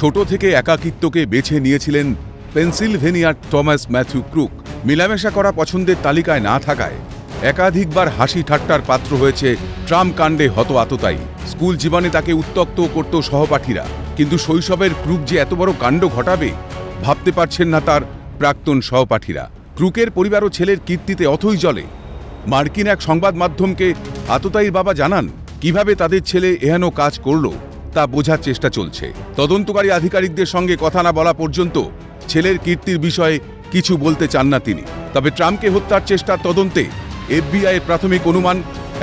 ছোট থেকে একাকিত্বকে বেছে নিয়েছিলেন পেনসিলভেনিয়ার টমাস ম্যাথিউ ক্রুক। মেলামেশা করা পছন্দের তালিকায় না থাকায় একাধিকবার হাসি ঠাট্টার পাত্র হয়েছে ট্রাম্প কাণ্ডে হত আততায়ী। স্কুল জীবনে তাকে উত্ত্যক্ত করত সহপাঠীরা, কিন্তু শৈশবের ক্রুক যে এত বড় কাণ্ড ঘটাবে ভাবতে পারছেন না তার প্রাক্তন সহপাঠীরা। ক্রুকের পরিবার ও ছেলের কীর্তিতে অথই জলে। মার্কিন এক সংবাদ মাধ্যমকে আততায়ীর বাবা জানান কিভাবে তাদের ছেলে এহেন কাজ করল তা বোঝার চেষ্টা চলছে। তদন্তকারী আধিকারিকদের সঙ্গে কথা না বলা পর্যন্ত ছেলের কীর্তির বিষয়ে কিছু বলতে চান না তিনি। তবে ট্রাম্পকে হত্যার চেষ্টার তদন্তে এফবিআইয়ের প্রাথমিক অনুমান,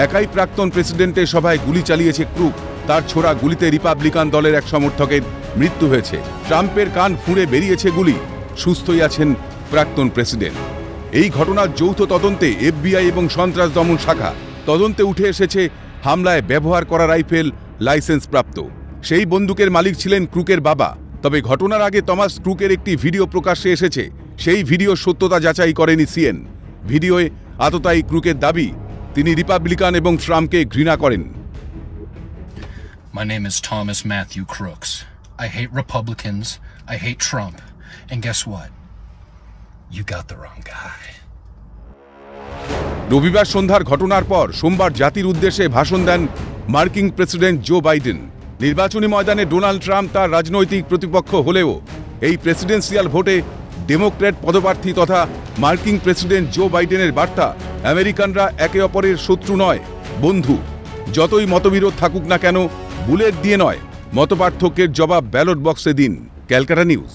একাই প্রাক্তন প্রেসিডেন্টের সভায় গুলি চালিয়েছে ক্রুক। তার ছোড়া গুলিতে রিপাবলিকান দলের এক সমর্থকের মৃত্যু হয়েছে। ট্রাম্পের কান ফুঁড়ে বেরিয়েছে গুলি, সুস্থই আছেন প্রাক্তন প্রেসিডেন্ট। এই ঘটনার যৌথ তদন্তে এফবিআই এবং সন্ত্রাস দমন শাখা। তদন্তে উঠে এসেছে হামলায় ব্যবহার করা রাইফেল লাইসেন্সপ্রাপ্ত। সেই বন্দুকের মালিক ছিলেন ক্রুকের বাবা। তবে ঘটনার আগে টমাস ক্রুকের একটি ভিডিও প্রকাশ্যে এসেছে। সেই ভিডিও সত্যতা যাচাই করেনি সিএন। ভিডিওয়ে আততায়ী ক্রুকের দাবি তিনি রিপাবলিকান এবং ট্রাম্পকে ঘৃণা করেন। My name is Thomas Matthew Crooks. I hate Republicans. I hate Trump. And guess what? You got the wrong guy. রবিবার সন্ধ্যার ঘটনার পর সোমবার জাতির উদ্দেশ্যে ভাষণ দেন মার্কিন প্রেসিডেন্ট জো বাইডেন। নির্বাচনী ময়দানে ডোনাল্ড ট্রাম্প তার রাজনৈতিক প্রতিপক্ষ হলেও এই প্রেসিডেন্সিয়াল ভোটে ডেমোক্র্যাট পদপ্রার্থী তথা মার্কিন প্রেসিডেন্ট জো বাইডেনের বার্তা, আমেরিকানরা একে অপরের শত্রু নয়, বন্ধু। যতই মতবিরোধ থাকুক না কেন, বুলেট দিয়ে নয়, মতপার্থক্যের জবাব ব্যালট বক্সে দিন। ক্যালকাটা নিউজ।